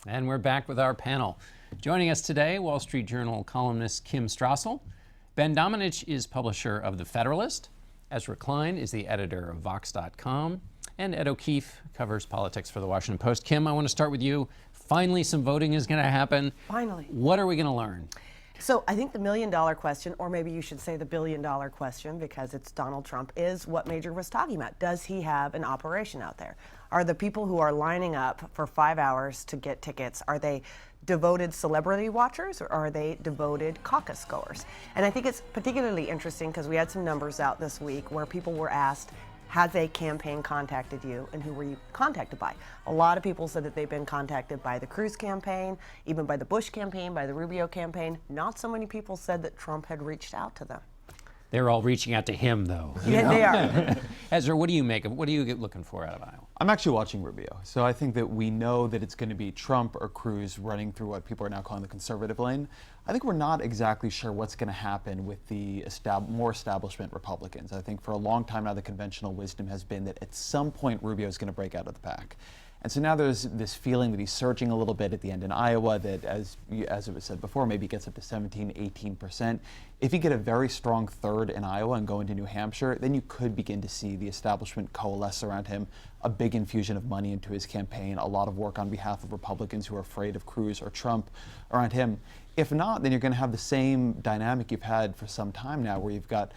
And we're back with our panel. Joining us today, Wall Street Journal columnist Kim Strassel. Ben Domenech is publisher of The Federalist. Ezra Klein is the editor of Vox.com. And Ed O'Keefe covers politics for The Washington Post. Kim, I want to start with you. Finally, some voting is going to happen. Finally. What are we going to learn? So I think the million-dollar question, or maybe you should say the billion-dollar question because it's Donald Trump, is what Major was talking about. Does he have an operation out there? Are the people who are lining up for 5 hours to get tickets, are they devoted celebrity watchers or are they devoted caucus goers? And I think it's particularly interesting because we had some numbers out this week where people were asked, has a campaign contacted you, and who were you contacted by? A lot of people said that they've been contacted by the Cruz campaign, even by the Bush campaign, by the Rubio campaign. Not so many people said that Trump had reached out to them. They're all reaching out to him, though. Yeah, they are. Ezra, what do you make of it? What are you looking for out of Iowa? I'm actually watching Rubio. So I think that we know that it's going to be Trump or Cruz running through what people are now calling the conservative lane. I think we're not exactly sure what's going to happen with the more establishment Republicans. I think for a long time now the conventional wisdom has been that at some point Rubio is going to break out of the pack. And so now there's this feeling that he's surging a little bit at the end in Iowa, that as it was said before, maybe gets up to 17, 18%. If you get a very strong third in Iowa and go into New Hampshire, then you could begin to see the establishment coalesce around him, a big infusion of money into his campaign, a lot of work on behalf of Republicans who are afraid of Cruz or Trump around him. If not, then you're going to have the same dynamic you've had for some time now, where you've got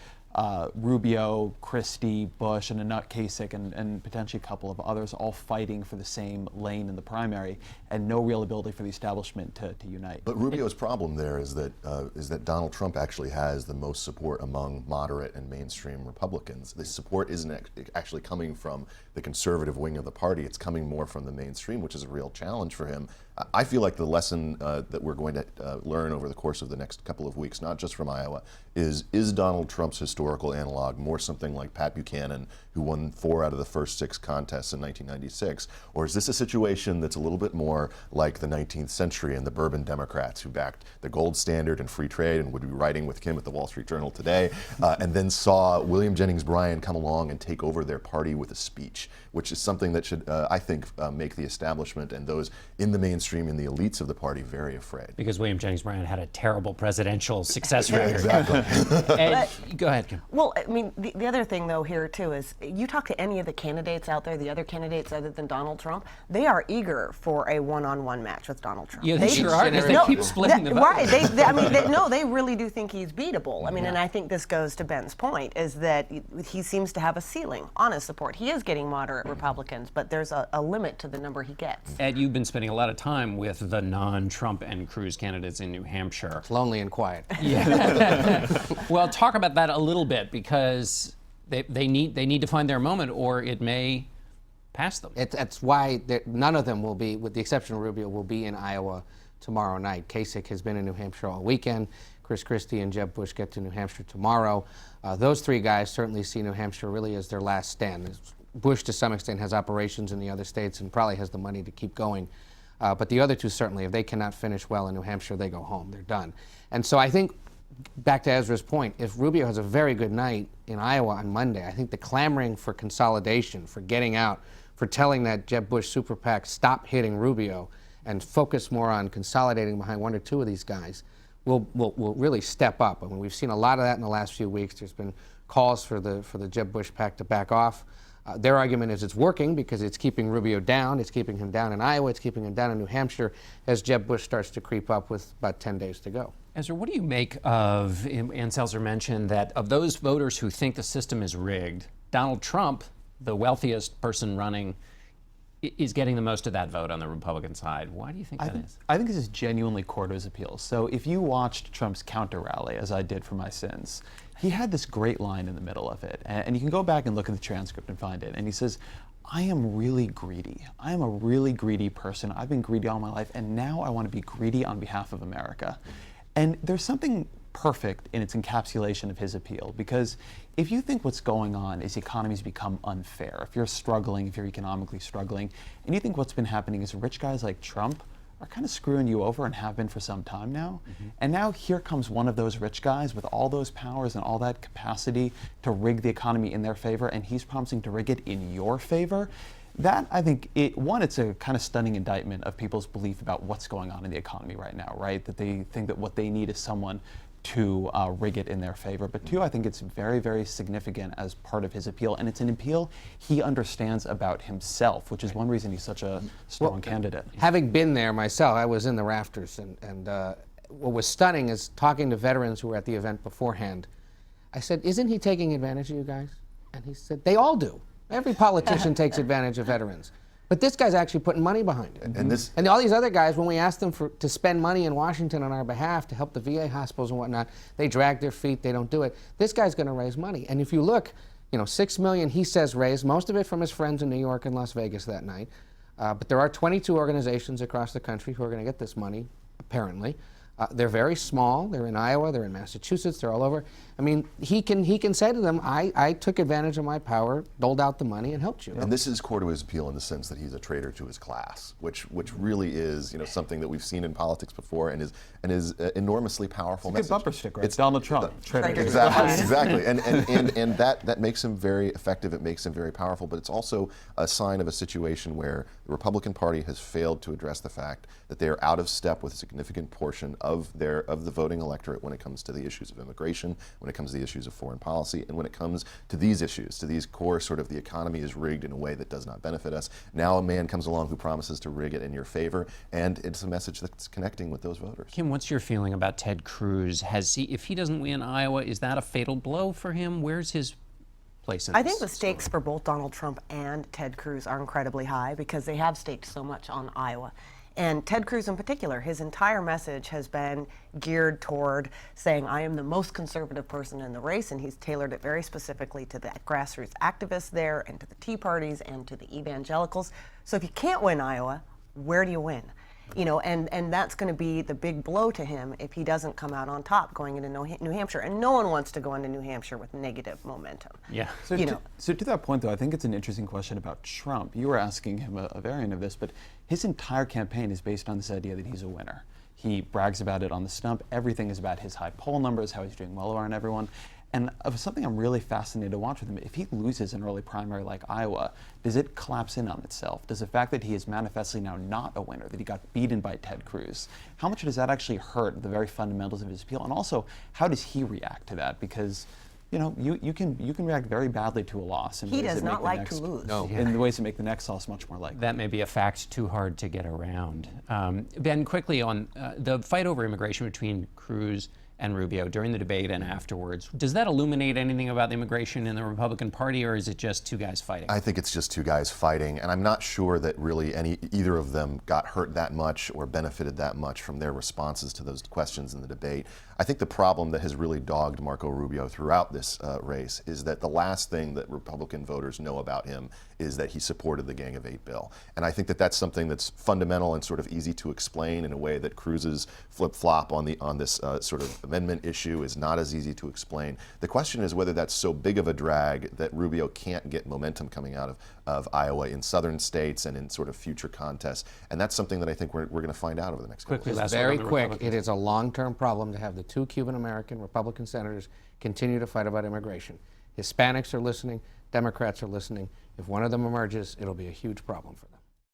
Rubio, Christie, Bush, and Kasich, and potentially a couple of others all fighting for the same lane in the primary, and no real ability for the establishment to unite. But Rubio's problem there is that Donald Trump actually has the most support among moderate and mainstream Republicans. The support isn't actually coming from the conservative wing of the party. It's coming more from the mainstream, which is a real challenge for him. I feel like the lesson that we're going to learn over the course of the next couple of weeks, not just from Iowa, is Donald Trump's historical analog more something like Pat Buchanan, who won 4 out of the first 6 contests in 1996? Or is this a situation that's a little bit more like the 19th century and the Bourbon Democrats, who backed the gold standard and free trade and would be writing with Kim at the Wall Street Journal today, and then saw William Jennings Bryan come along and take over their party with a speech, which is something that should, I think, make the establishment and those in the mainstream and the elites of the party very afraid. Because William Jennings Bryan had a terrible presidential success record. Exactly. Go ahead, Kim. Well, I mean, the other thing, though, here, too, is you talk to any of the candidates out there, the other candidates other than Donald Trump, they are eager for a one-on-one match with Donald Trump. Yeah, they sure are, because they keep splitting the vote. Right. They really do think he's beatable. I mean, and I think this goes to Ben's point, is that he seems to have a ceiling on his support. He is getting moderate Republicans, but there's a limit to the number he gets. Ed, you've been spending a lot of time with the non-Trump and Cruz candidates in New Hampshire. It's lonely and quiet. Yeah. Well, talk about that a little bit, because they need to find their moment, or it may pass them. That's why none of them will be, with the exception of Rubio, will be in Iowa tomorrow night. Kasich has been in New Hampshire all weekend. Chris Christie and Jeb Bush get to New Hampshire tomorrow. Those 3 guys certainly see New Hampshire really as their last stand. Bush, to some extent, has operations in the other states and probably has the money to keep going. But the other 2, certainly, if they cannot finish well in New Hampshire, they go home. They're done. And so I think, back to Ezra's point, if Rubio has a very good night in Iowa on Monday, I think the clamoring for consolidation, for getting out, for telling that Jeb Bush super PAC stop hitting Rubio and focus more on consolidating behind 1 or 2 of these guys will really step up. I mean, we've seen a lot of that in the last few weeks. There's been calls for the Jeb Bush PAC to back off. Their argument is it's working because it's keeping Rubio down. It's keeping him down in Iowa. It's keeping him down in New Hampshire as Jeb Bush starts to creep up with about 10 days to go. Ezra, what do you make of, Ann Selzer mentioned that of those voters who think the system is rigged, Donald Trump, the wealthiest person running, is getting the most of that vote on the Republican side. Why do you think that is? I think this is genuinely core to his appeal. So if you watched Trump's counter rally, as I did for my sins, he had this great line in the middle of it. And you can go back and look at the transcript and find it. And he says, I am really greedy. I am a really greedy person. I've been greedy all my life, and now I want to be greedy on behalf of America. And there's something perfect in its encapsulation of his appeal, because if you think what's going on is the economy's become unfair, if you're struggling, if you're economically struggling, and you think what's been happening is rich guys like Trump are kind of screwing you over and have been for some time now. And now here comes one of those rich guys with all those powers and all that capacity to rig the economy in their favor, and he's promising to rig it in your favor. That, I think, it's a kind of stunning indictment of people's belief about what's going on in the economy right now, right? That they think that what they need is someone to rig it in their favor. But two, I think it's very, very significant as part of his appeal. And it's an appeal he understands about himself, which is one reason he's such a strong candidate. Having been there myself, I was in the rafters, and what was stunning is talking to veterans who were at the event beforehand. I said, isn't he taking advantage of you guys? And he said, they all do. Every politician takes advantage of veterans. But this guy's actually putting money behind it. And all these other guys, when we asked them to spend money in Washington on our behalf to help the VA hospitals and whatnot, they drag their feet, they don't do it. This guy's going to raise money. And if you look, $6 million he says raised, most of it from his friends in New York and Las Vegas that night. But there are 22 organizations across the country who are going to get this money, apparently. They're very small. They're in Iowa. They're in Massachusetts. They're all over. I mean, he can say to them, I took advantage of my power, doled out the money, and helped you. And this is core to his appeal in the sense that he's a traitor to his class, which really is something that we've seen in politics before and is enormously powerful. It's a good bumper sticker. It's Donald Trump. Exactly. And that makes him very effective. It makes him very powerful. But it's also a sign of a situation where the Republican Party has failed to address the fact that they are out of step with a significant portion of the voting electorate when it comes to the issues of immigration, when it comes to the issues of foreign policy, and when it comes to these issues, to these core sort of the economy is rigged in a way that does not benefit us. Now a man comes along who promises to rig it in your favor, and it's a message that's connecting with those voters. Kim, what's your feeling about Ted Cruz? If he doesn't win Iowa, is that a fatal blow for him? Where's his place in this? I think the stakes for both Donald Trump and Ted Cruz are incredibly high because they have staked so much on Iowa. And Ted Cruz in particular, his entire message has been geared toward saying, I am the most conservative person in the race, and he's tailored it very specifically to the grassroots activists there and to the Tea Parties and to the evangelicals. So if you can't win Iowa, where do you win? And that's going to be the big blow to him if he doesn't come out on top going into New Hampshire. And no one wants to go into New Hampshire with negative momentum. Yeah. So to that point, though, I think it's an interesting question about Trump. You were asking him a variant of this, but his entire campaign is based on this idea that he's a winner. He brags about it on the stump. Everything is about his high poll numbers, how he's doing well around everyone. And of something I'm really fascinated to watch with him, if he loses an early primary like Iowa, does it collapse in on itself? Does the fact that he is manifestly now not a winner, that he got beaten by Ted Cruz, how much does that actually hurt the very fundamentals of his appeal? And also, how does he react to that? Because you can react very badly to a loss. He does not like to lose. No, in the ways that make the next loss much more likely. That may be a fact too hard to get around. Ben, quickly on the fight over immigration between Cruz and Rubio during the debate and afterwards. Does that illuminate anything about the immigration in the Republican Party, or is it just two guys fighting? I think it's just two guys fighting, and I'm not sure that really either of them got hurt that much or benefited that much from their responses to those questions in the debate. I think the problem that has really dogged Marco Rubio throughout this race is that the last thing that Republican voters know about him is that he supported the Gang of Eight bill. And I think that that's something that's fundamental and sort of easy to explain in a way that Cruz's flip-flop on this sort of amendment issue is not as easy to explain. The question is whether that's so big of a drag that Rubio can't get momentum coming out of Iowa in southern states and in sort of future contests. And that's something that I think we're going to find out over the next couple of years. Just very quick, it is a long-term problem to have the two Cuban-American Republican senators continue to fight about immigration. Hispanics are listening, Democrats are listening. If one of them emerges, it'll be a huge problem for them.